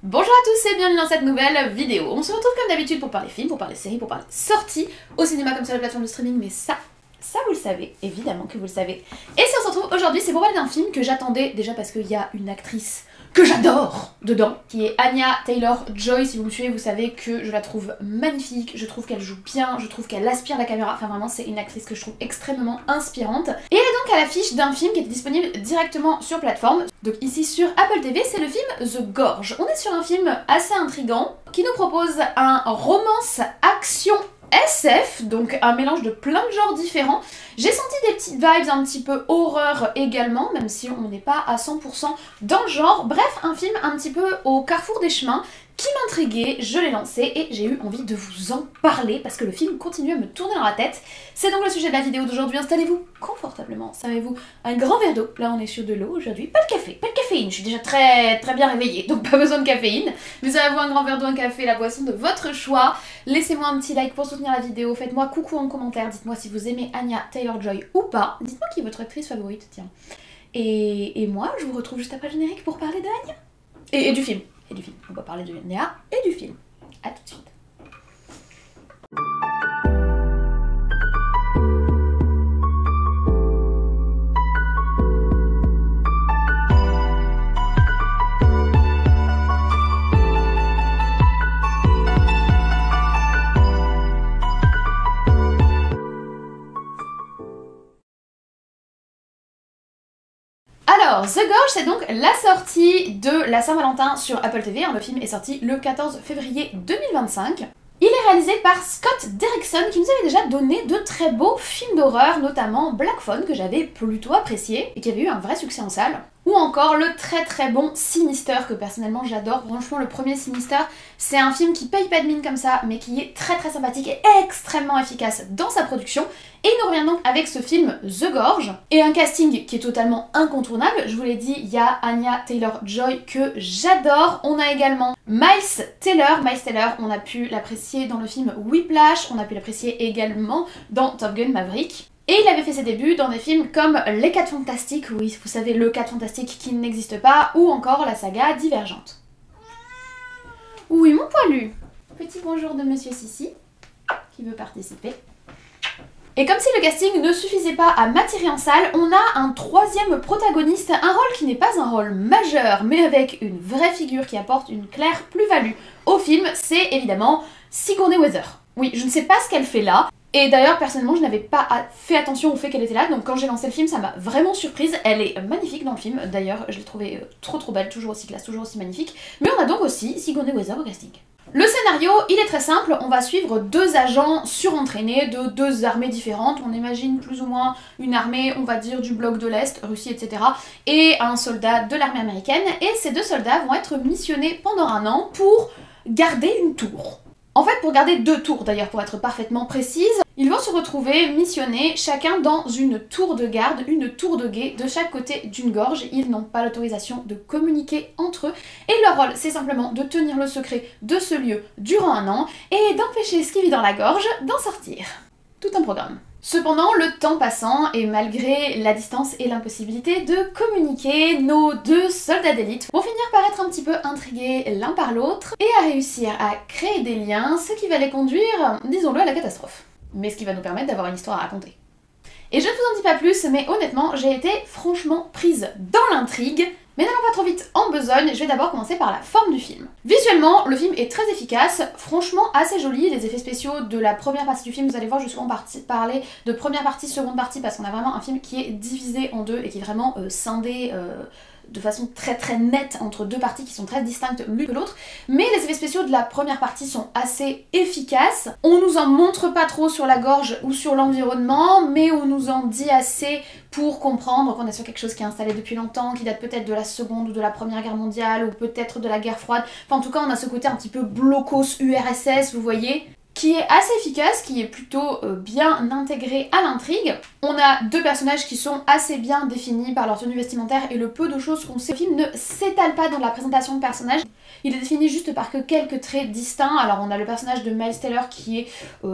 Bonjour à tous et bienvenue dans cette nouvelle vidéo. On se retrouve comme d'habitude pour parler films, pour parler séries, pour parler sorties au cinéma comme sur la plateforme de streaming, mais ça vous le savez, évidemment que vous le savez. Et si on se retrouve aujourd'hui, c'est pour parler d'un film que j'attendais déjà parce qu'il y a une actrice que j'adore dedans, qui est Anya Taylor-Joy. Si vous me suivez, vous savez que je la trouve magnifique, je trouve qu'elle joue bien, je trouve qu'elle aspire la caméra, enfin vraiment c'est une actrice que je trouve extrêmement inspirante. Et elle est donc à l'affiche d'un film qui était disponible directement sur plateforme, donc ici sur Apple TV, c'est le film The Gorge. On est sur un film assez intriguant, qui nous propose un romance action SF, donc un mélange de plein de genres différents. J'ai senti des petites vibes un petit peu horreur également, même si on n'est pas à 100% dans le genre. Bref, un film un petit peu au carrefour des chemins qui m'intriguait, je l'ai lancé et j'ai eu envie de vous en parler parce que le film continue à me tourner dans la tête. C'est donc le sujet de la vidéo d'aujourd'hui. Installez-vous confortablement, savez-vous, un grand verre d'eau. Là on est sur de l'eau aujourd'hui, pas de café, pas de caféine, je suis déjà très bien réveillée, donc pas besoin de caféine. Vous avez un grand verre d'eau, un café, la boisson de votre choix. Laissez-moi un petit like pour soutenir la vidéo, faites-moi coucou en commentaire, dites-moi si vous aimez Anya Taylor-Joy ou pas. Dites-moi qui est votre actrice favorite, tiens. Et moi, je vous retrouve juste après le générique pour parler de Anya. Et du film. Et du film. On va parler de Anya et du film. A tout de suite. Alors, The Gorge, c'est donc la sortie de la Saint-Valentin sur Apple TV. Le film est sorti le 14 février 2025. Il est réalisé par Scott Derrickson qui nous avait déjà donné de très beaux films d'horreur, notamment Black Phone que j'avais plutôt apprécié et qui avait eu un vrai succès en salle. Ou encore le très bon Sinister que personnellement j'adore. Franchement le premier Sinister c'est un film qui paye pas de mine comme ça mais qui est très sympathique et extrêmement efficace dans sa production. Et il nous revient donc avec ce film The Gorge et un casting qui est totalement incontournable. Je vous l'ai dit, il y a Anya Taylor-Joy que j'adore. On a également Miles Teller. Miles Teller, on a pu l'apprécier dans le film Whiplash, on a pu l'apprécier également dans Top Gun Maverick. Et il avait fait ses débuts dans des films comme Les 4 Fantastiques, oui, vous savez, le 4 Fantastique qui n'existe pas, ou encore la saga Divergente. Oui, mon poilu. Petit bonjour de Monsieur Sissi, qui veut participer. Et comme si le casting ne suffisait pas à m'attirer en salle, on a un troisième protagoniste, un rôle qui n'est pas un rôle majeur, mais avec une vraie figure qui apporte une claire plus-value au film, c'est évidemment Sigourney Weaver. Oui, je ne sais pas ce qu'elle fait là, et d'ailleurs personnellement je n'avais pas fait attention au fait qu'elle était là, donc quand j'ai lancé le film ça m'a vraiment surprise. Elle est magnifique dans le film, d'ailleurs je l'ai trouvée trop belle, toujours aussi classe, toujours aussi magnifique. Mais on a donc aussi Sigourney Weaver au casting. Le scénario, il est très simple, on va suivre deux agents surentraînés de deux armées différentes. On imagine plus ou moins une armée, on va dire, du bloc de l'Est, Russie, etc. et un soldat de l'armée américaine. Et ces deux soldats vont être missionnés pendant un an pour garder une tour. En fait, pour garder deux tours d'ailleurs, pour être parfaitement précise, ils vont se retrouver missionnés chacun dans une tour de garde, une tour de guet de chaque côté d'une gorge. Ils n'ont pas l'autorisation de communiquer entre eux et leur rôle c'est simplement de tenir le secret de ce lieu durant un an et d'empêcher ce qui vit dans la gorge d'en sortir. Tout un programme. Cependant, le temps passant, et malgré la distance et l'impossibilité de communiquer, nos deux soldats d'élite vont finir par être un petit peu intrigués l'un par l'autre et à réussir à créer des liens, ce qui va les conduire, disons-le, à la catastrophe. Mais ce qui va nous permettre d'avoir une histoire à raconter. Et je ne vous en dis pas plus, mais honnêtement, j'ai été franchement prise dans l'intrigue. Mais n'allons pas trop vite en besogne, je vais d'abord commencer par la forme du film. Visuellement, le film est très efficace, franchement assez joli. Les effets spéciaux de la première partie du film, vous allez voir, je vais souvent parler de première partie, seconde partie, parce qu'on a vraiment un film qui est divisé en deux et qui est vraiment scindé de façon très nette entre deux parties qui sont très distinctes l'une que l'autre. Mais les effets spéciaux de la première partie sont assez efficaces. On nous en montre pas trop sur la gorge ou sur l'environnement, mais on nous en dit assez pour comprendre qu'on est sur quelque chose qui est installé depuis longtemps, qui date peut-être de la Seconde ou de la Première Guerre mondiale, ou peut-être de la guerre froide. Enfin en tout cas on a ce côté un petit peu blocos URSS, vous voyez, qui est assez efficace, qui est plutôt bien intégré à l'intrigue. On a deux personnages qui sont assez bien définis par leur tenue vestimentaire et le peu de choses qu'on sait. Le film ne s'étale pas dans la présentation de personnages, il est défini juste par que quelques traits distincts. Alors on a le personnage de Miles Teller qui est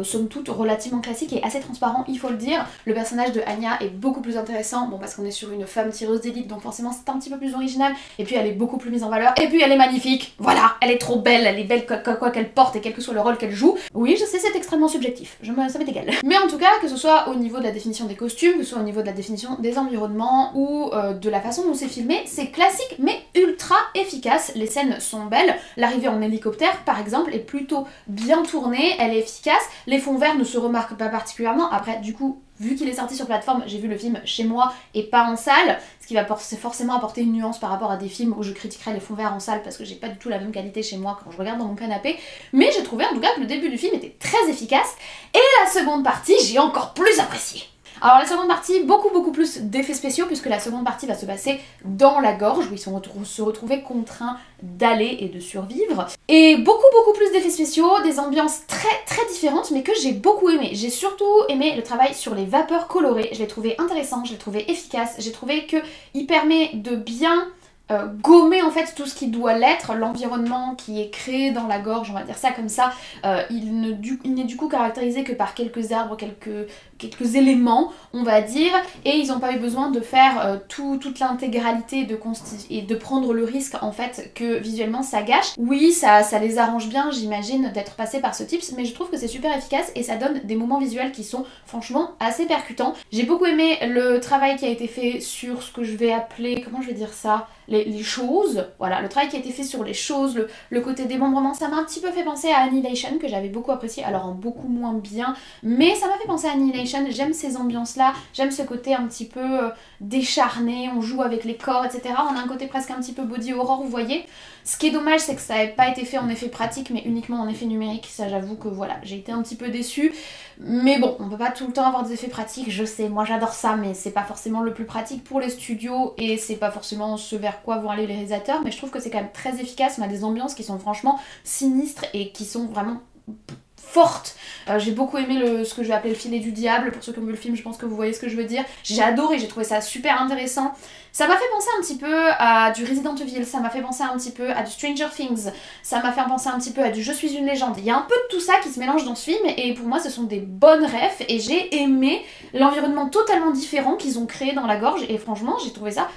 somme toute relativement classique et assez transparent, il faut le dire. Le personnage de Anya est beaucoup plus intéressant, bon parce qu'on est sur une femme tireuse d'élite donc forcément c'est un petit peu plus original, et puis elle est beaucoup plus mise en valeur, et puis elle est magnifique, voilà, elle est trop belle, elle est belle quoi qu'elle porte et quel que soit le rôle qu'elle joue. Oui je sais c'est extrêmement subjectif, ça m'est égal. Mais en tout cas que ce soit au niveau de la définition des costumes, que ce soit au niveau de la définition des environnements ou de la façon dont c'est filmé, c'est classique mais ultra efficace. Les scènes sont belles, l'arrivée en hélicoptère par exemple est plutôt bien tournée, elle est efficace, les fonds verts ne se remarquent pas particulièrement. Après du coup vu qu'il est sorti sur plateforme, j'ai vu le film chez moi et pas en salle, ce qui va forcément apporter une nuance par rapport à des films où je critiquerais les fonds verts en salle parce que j'ai pas du tout la même qualité chez moi quand je regarde dans mon canapé, mais j'ai trouvé en tout cas que le début du film était très efficace, et la seconde partie j'ai encore plus apprécié. Alors la seconde partie, beaucoup plus d'effets spéciaux puisque la seconde partie va se passer dans la gorge où ils se retrouvaient contraints d'aller et de survivre. Et beaucoup plus d'effets spéciaux, des ambiances très différentes mais que j'ai beaucoup aimé. J'ai surtout aimé le travail sur les vapeurs colorées, je l'ai trouvé intéressant, je l'ai trouvé efficace, j'ai trouvé qu'il permet de bien gommer en fait tout ce qui doit l'être, l'environnement qui est créé dans la gorge, on va dire ça comme ça, il n'est du coup caractérisé que par quelques arbres, quelques éléments, on va dire, et ils n'ont pas eu besoin de faire toute l'intégralité et de prendre le risque en fait que visuellement ça gâche. Oui, ça les arrange bien, j'imagine, d'être passé par ce tips, mais je trouve que c'est super efficace et ça donne des moments visuels qui sont franchement assez percutants. J'ai beaucoup aimé le travail qui a été fait sur ce que je vais appeler, comment je vais dire ça, les choses, voilà, le travail qui a été fait sur les choses, le côté démembrement, ça m'a un petit peu fait penser à Annihilation, que j'avais beaucoup apprécié, alors en beaucoup moins bien, mais ça m'a fait penser à Annihilation, j'aime ces ambiances-là, j'aime ce côté un petit peu décharné, on joue avec les corps, etc. On a un côté presque un petit peu body horror, vous voyez. Ce qui est dommage, c'est que ça n'avait pas été fait en effet pratique, mais uniquement en effet numérique, ça j'avoue que voilà, j'ai été un petit peu déçue. Mais bon, on peut pas tout le temps avoir des effets pratiques, je sais, moi j'adore ça, mais c'est pas forcément le plus pratique pour les studios, et c'est pas forcément ce vers quoi vont aller les réalisateurs, mais je trouve que c'est quand même très efficace, on a des ambiances qui sont franchement sinistres et qui sont vraiment forte. J'ai beaucoup aimé ce que je vais appeler le filet du diable, pour ceux qui ont vu le film je pense que vous voyez ce que je veux dire. J'ai adoré, j'ai trouvé ça super intéressant. Ça m'a fait penser un petit peu à du Resident Evil, ça m'a fait penser un petit peu à du Stranger Things, ça m'a fait penser un petit peu à du Je suis une légende. Il y a un peu de tout ça qui se mélange dans ce film et pour moi ce sont des bonnes refs et j'ai aimé l'environnement totalement différent qu'ils ont créé dans la gorge et franchement j'ai trouvé ça...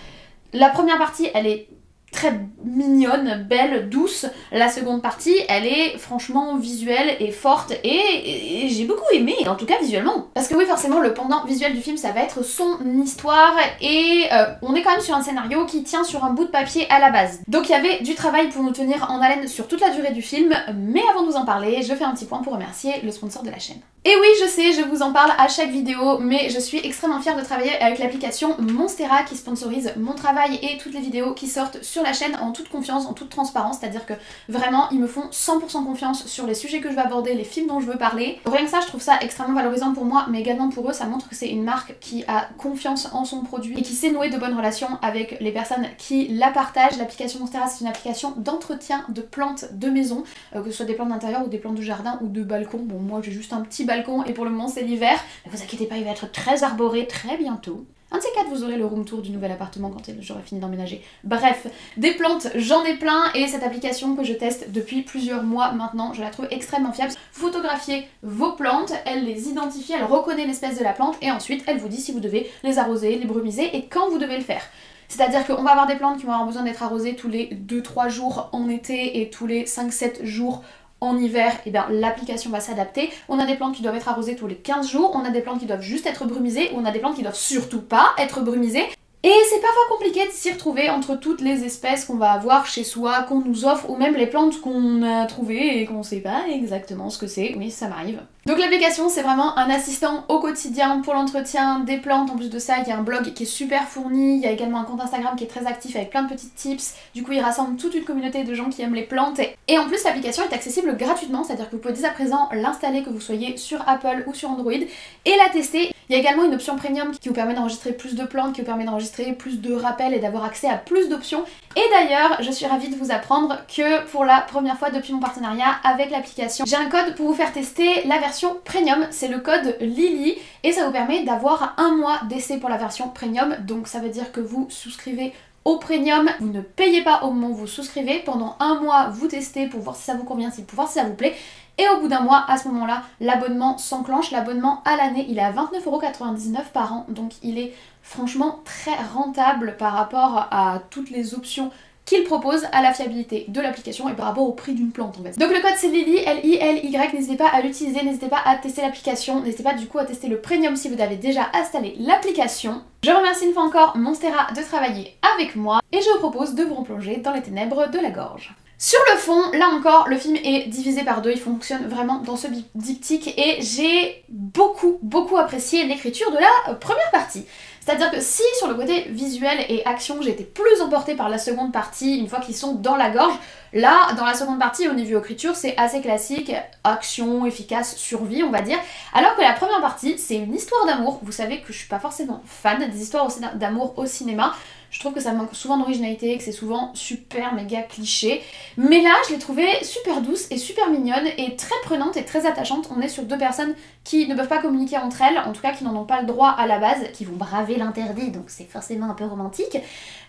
La première partie elle est très mignonne, belle, douce. La seconde partie, elle est franchement visuelle et forte et j'ai beaucoup aimé, en tout cas visuellement. Parce que oui, forcément, le pendant visuel du film, ça va être son histoire et on est quand même sur un scénario qui tient sur un bout de papier à la base. Donc il y avait du travail pour nous tenir en haleine sur toute la durée du film, mais avant de vous en parler, je fais un petit point pour remercier le sponsor de la chaîne. Et oui, je sais, je vous en parle à chaque vidéo, mais je suis extrêmement fière de travailler avec l'application Monstera qui sponsorise mon travail et toutes les vidéos qui sortent sur la chaîne en toute confiance, en toute transparence, c'est-à-dire que vraiment ils me font 100% confiance sur les sujets que je vais aborder, les films dont je veux parler. Rien que ça, je trouve ça extrêmement valorisant pour moi, mais également pour eux, ça montre que c'est une marque qui a confiance en son produit et qui sait nouer de bonnes relations avec les personnes qui la partagent. L'application Monstera, c'est une application d'entretien de plantes de maison, que ce soit des plantes d'intérieur ou des plantes de jardin ou de balcon. Bon, moi j'ai juste un petit balcon et pour le moment c'est l'hiver, mais vous inquiétez pas, il va être très arboré très bientôt. Un de ces quatre, vous aurez le room tour du nouvel appartement quand j'aurai fini d'emménager. Bref, des plantes, j'en ai plein et cette application que je teste depuis plusieurs mois maintenant, je la trouve extrêmement fiable. Photographiez vos plantes, elle les identifie, elle reconnaît l'espèce de la plante et ensuite elle vous dit si vous devez les arroser, les brumiser et quand vous devez le faire. C'est-à-dire qu'on va avoir des plantes qui vont avoir besoin d'être arrosées tous les 2-3 jours en été et tous les 5-7 jours en hiver, et bien l'application va s'adapter. On a des plantes qui doivent être arrosées tous les 15 jours, on a des plantes qui doivent juste être brumisées, on a des plantes qui doivent surtout pas être brumisées. Et c'est parfois compliqué de s'y retrouver entre toutes les espèces qu'on va avoir chez soi, qu'on nous offre, ou même les plantes qu'on a trouvées et qu'on sait pas exactement ce que c'est. Oui, ça m'arrive. Donc l'application c'est vraiment un assistant au quotidien pour l'entretien des plantes. En plus de ça il y a un blog qui est super fourni, il y a également un compte Instagram qui est très actif avec plein de petits tips. Du coup il rassemble toute une communauté de gens qui aiment les plantes. Et en plus l'application est accessible gratuitement, c'est-à-dire que vous pouvez dès à présent l'installer, que vous soyez sur Apple ou sur Android, et la tester. Il y a également une option premium qui vous permet d'enregistrer plus de plantes, qui vous permet d'enregistrer plus de rappels et d'avoir accès à plus d'options. Et d'ailleurs, je suis ravie de vous apprendre que pour la première fois depuis mon partenariat avec l'application, j'ai un code pour vous faire tester la version premium, c'est le code Lily, et ça vous permet d'avoir 1 mois d'essai pour la version premium. Donc ça veut dire que vous souscrivez au premium, vous ne payez pas au moment où vous souscrivez, pendant 1 mois vous testez pour voir si ça vous convient, pour voir si ça vous plaît. Et au bout d'1 mois, à ce moment-là, l'abonnement s'enclenche. L'abonnement à l'année, il est à 29,99 € par an. Donc il est franchement très rentable par rapport à toutes les options qu'il propose, à la fiabilité de l'application et par rapport au prix d'une plante en fait. Donc le code c'est Lily, L-I-L-Y, n'hésitez pas à l'utiliser, n'hésitez pas à tester l'application, n'hésitez pas du coup à tester le premium si vous avez déjà installé l'application. Je remercie une fois encore Monstera de travailler avec moi et je vous propose de vous replonger dans les ténèbres de la gorge. Sur le fond, là encore, le film est divisé par 2, il fonctionne vraiment dans ce diptyque et j'ai beaucoup apprécié l'écriture de la première partie. C'est-à-dire que si sur le côté visuel et action j'ai été plus emportée par la seconde partie une fois qu'ils sont dans la gorge, là dans la seconde partie au niveau écriture c'est assez classique, action, efficace, survie on va dire, alors que la première partie c'est une histoire d'amour. Vous savez que je suis pas forcément fan des histoires d'amour au cinéma. Je trouve que ça manque souvent d'originalité, que c'est souvent super méga cliché. Mais là, je l'ai trouvée super douce et super mignonne et très prenante et très attachante. On est sur 2 personnes qui ne peuvent pas communiquer entre elles, en tout cas qui n'en ont pas le droit à la base, qui vont braver l'interdit, donc c'est forcément un peu romantique,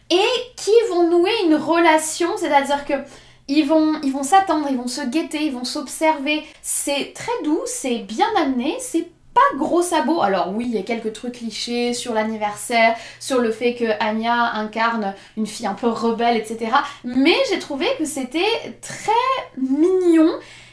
et qui vont nouer une relation, c'est-à-dire que ils vont s'attendre, ils vont se guetter, ils vont s'observer. C'est très doux, c'est bien amené, c'est pas gros sabot. Alors oui, il y a quelques trucs clichés sur l'anniversaire, sur le fait que Anya incarne une fille un peu rebelle, etc. Mais j'ai trouvé que c'était très mignon,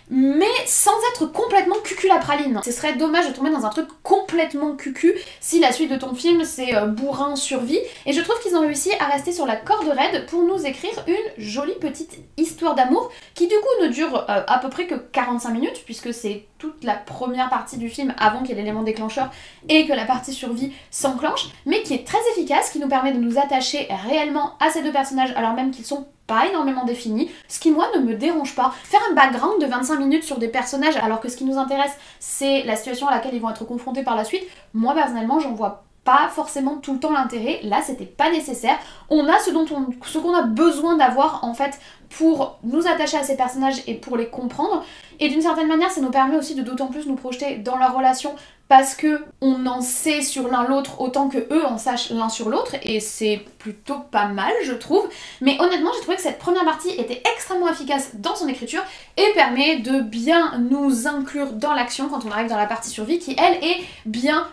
mais sans être complètement cucu la praline. Ce serait dommage de tomber dans un truc complètement cucu si la suite de ton film c'est bourrin survie. Et je trouve qu'ils ont réussi à rester sur la corde raide pour nous écrire une jolie petite histoire d'amour qui du coup ne dure à peu près que 45 minutes puisque c'est toute la première partie du film avant qu'il y ait l'élément déclencheur et que la partie survie s'enclenche, mais qui est très efficace, qui nous permet de nous attacher réellement à ces 2 personnages alors même qu'ils sont pas énormément définis, ce qui moi ne me dérange pas. Faire un background de 25 minutes sur des personnages alors que ce qui nous intéresse c'est la situation à laquelle ils vont être confrontés par la suite, moi personnellement j'en vois pas forcément tout le temps l'intérêt. Là c'était pas nécessaire, on a ce qu'on a besoin d'avoir en fait pour nous attacher à ces personnages et pour les comprendre, et d'une certaine manière ça nous permet aussi de d'autant plus nous projeter dans leur relation parce que on en sait sur l'un l'autre autant que eux en sachent l'un sur l'autre, et c'est plutôt pas mal je trouve. Mais honnêtement j'ai trouvé que cette première partie était extrêmement efficace dans son écriture et permet de bien nous inclure dans l'action quand on arrive dans la partie survie qui elle est bien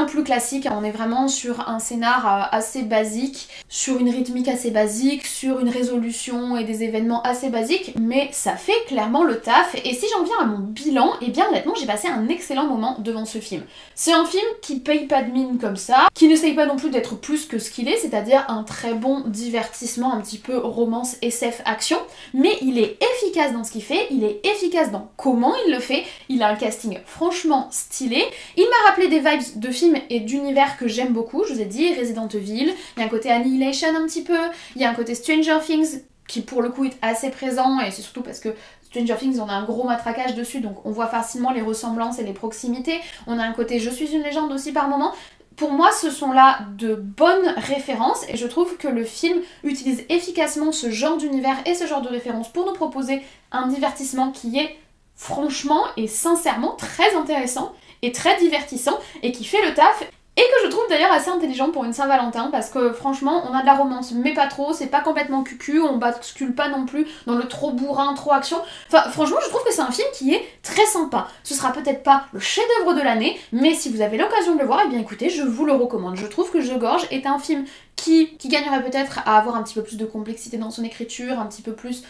plus classique. On est vraiment sur un scénar assez basique, sur une rythmique assez basique, sur une résolution et des événements assez basiques, mais ça fait clairement le taf. Et si j'en viens à mon bilan, et bien honnêtement j'ai passé un excellent moment devant ce film. C'est un film qui paye pas de mine comme ça, qui n'essaye pas non plus d'être plus que ce qu'il est, c'est-à-dire un très bon divertissement, un petit peu romance, SF, action, mais il est efficace dans ce qu'il fait, il est efficace dans comment il le fait, il a un casting franchement stylé, il m'a rappelé des vibes de films et d'univers que j'aime beaucoup, je vous ai dit, Resident Evil, il y a un côté Annihilation un petit peu, il y a un côté Stranger Things qui pour le coup est assez présent, et c'est surtout parce que Stranger Things, on a un gros matraquage dessus, donc on voit facilement les ressemblances et les proximités. On a un côté Je suis une légende aussi par moment. Pour moi, ce sont là de bonnes références et je trouve que le film utilise efficacement ce genre d'univers et ce genre de références pour nous proposer un divertissement qui est franchement et sincèrement très intéressant et très divertissant et qui fait le taf. Et que je trouve d'ailleurs assez intelligent pour une Saint-Valentin parce que franchement on a de la romance mais pas trop, c'est pas complètement cucu, on bascule pas non plus dans le trop bourrin, trop action. Enfin franchement je trouve que c'est un film qui est très sympa. Ce sera peut-être pas le chef-d'œuvre de l'année, mais si vous avez l'occasion de le voir, et bien écoutez, je vous le recommande. Je trouve que Je Gorge est un film qui gagnerait peut-être à avoir un petit peu plus de complexité dans son écriture, un petit peu plus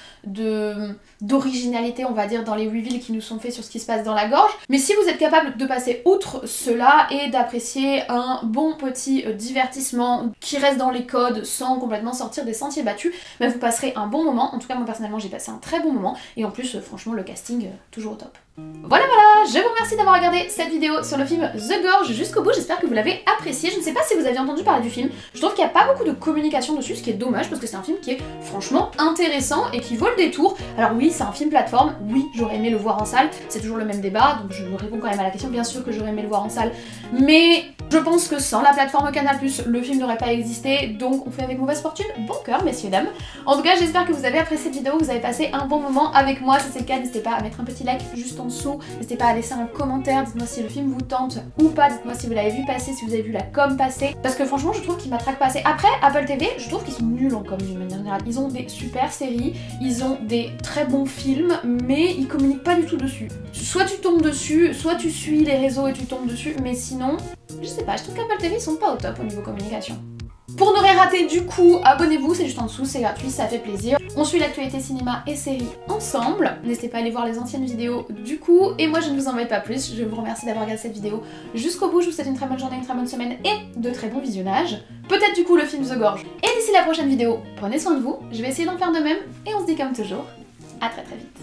d'originalité on va dire dans les reveals qui nous sont faits sur ce qui se passe dans la gorge. Mais si vous êtes capable de passer outre cela et d'apprécier un bon petit divertissement qui reste dans les codes sans complètement sortir des sentiers battus, bah vous passerez un bon moment. En tout cas moi personnellement j'ai passé un très bon moment et en plus franchement le casting toujours au top. Voilà, je vous remercie d'avoir regardé cette vidéo sur le film The Gorge jusqu'au bout, j'espère que vous l'avez apprécié. Je ne sais pas si vous aviez entendu parler du film, je trouve qu'il n'y a pas beaucoup de communication dessus, ce qui est dommage parce que c'est un film qui est franchement intéressant et qui vaut le détour. Alors oui, c'est un film plateforme, oui, j'aurais aimé le voir en salle, c'est toujours le même débat, donc je me réponds quand même à la question, bien sûr que j'aurais aimé le voir en salle, mais je pense que sans la plateforme Canal+, le film n'aurait pas existé, donc on fait avec mauvaise fortune, bon cœur messieurs dames. En tout cas, j'espère que vous avez apprécié cette vidéo, que vous avez passé un bon moment avec moi. Si c'est le cas, n'hésitez pas à mettre un petit like juste en dessous, n'hésitez pas à laisser un commentaire, dites-moi si le film vous tente ou pas, dites-moi si vous l'avez vu passer, si vous avez vu la com passer, parce que franchement je trouve qu'il m'attraque pas assez. Après, Apple TV, je trouve qu'ils sont nuls en com d'une manière générale. Ils ont des super séries, ils ont des très bons films, mais ils communiquent pas du tout dessus. Soit tu tombes dessus, soit tu suis les réseaux et tu tombes dessus, mais sinon, je sais pas, je trouve qu'Apple TV ils sont pas au top au niveau communication. Pour ne rien rater du coup, abonnez-vous, c'est juste en dessous, c'est gratuit, ça fait plaisir. On suit l'actualité cinéma et séries ensemble. N'hésitez pas à aller voir les anciennes vidéos du coup. Et moi je ne vous embête pas plus, je vous remercie d'avoir regardé cette vidéo jusqu'au bout. Je vous souhaite une très bonne journée, une très bonne semaine et de très bons visionnages. Peut-être du coup le film The Gorge. Et d'ici la prochaine vidéo, prenez soin de vous, je vais essayer d'en faire de même. Et on se dit comme toujours, à très très vite.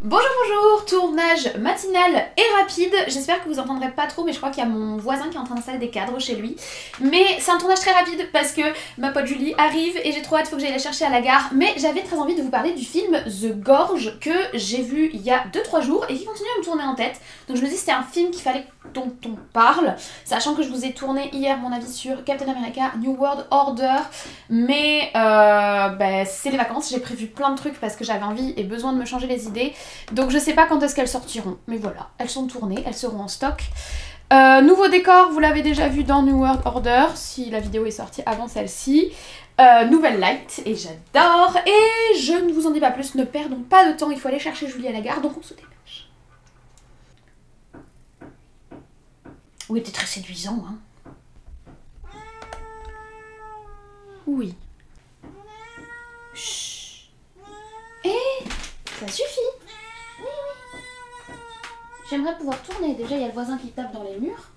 Bonjour, tournage matinal et rapide, j'espère que vous entendrez pas trop mais je crois qu'il y a mon voisin qui est en train d'installer des cadres chez lui. Mais c'est un tournage très rapide parce que ma pote Julie arrive et j'ai trop hâte, faut que j'aille la chercher à la gare. Mais j'avais très envie de vous parler du film The Gorge que j'ai vu il y a 2-3 jours et qui continue à me tourner en tête. Donc je me dis que c'était un film qu'il fallait dont on parle, sachant que je vous ai tourné hier mon avis sur Captain America New World Order, mais c'est les vacances, j'ai prévu plein de trucs parce que j'avais envie et besoin de me changer les idées, donc je sais pas quand est-ce qu'elles sortiront, mais voilà, elles sont tournées, elles seront en stock. Nouveau décor, vous l'avez déjà vu dans New World Order, si la vidéo est sortie avant celle-ci. Nouvelle light, et j'adore, et je ne vous en dis pas plus, ne perdons pas de temps, il faut aller chercher Julie à la gare, donc on se dépêche. Oui, t'es très séduisant, hein. Oui. Chut. Et ça suffit. Oui, oui. J'aimerais pouvoir tourner. Déjà, il y a le voisin qui tape dans les murs.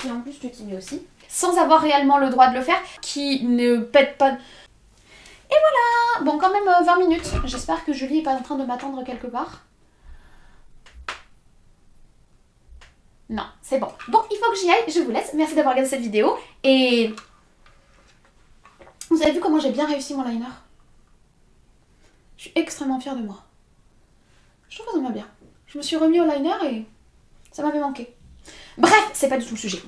Si en plus tu t'y mets aussi. Sans avoir réellement le droit de le faire. Qui ne pète pas... Et voilà. Bon, quand même 20 minutes. J'espère que Julie est pas en train de m'attendre quelque part. Non, c'est bon. Bon, il faut que j'y aille, je vous laisse. Merci d'avoir regardé cette vidéo. Et... vous avez vu comment j'ai bien réussi mon liner? Je suis extrêmement fière de moi. Je trouve que ça m'a bien. Je me suis remis au liner et ça m'avait manqué. Bref, c'est pas du tout le sujet.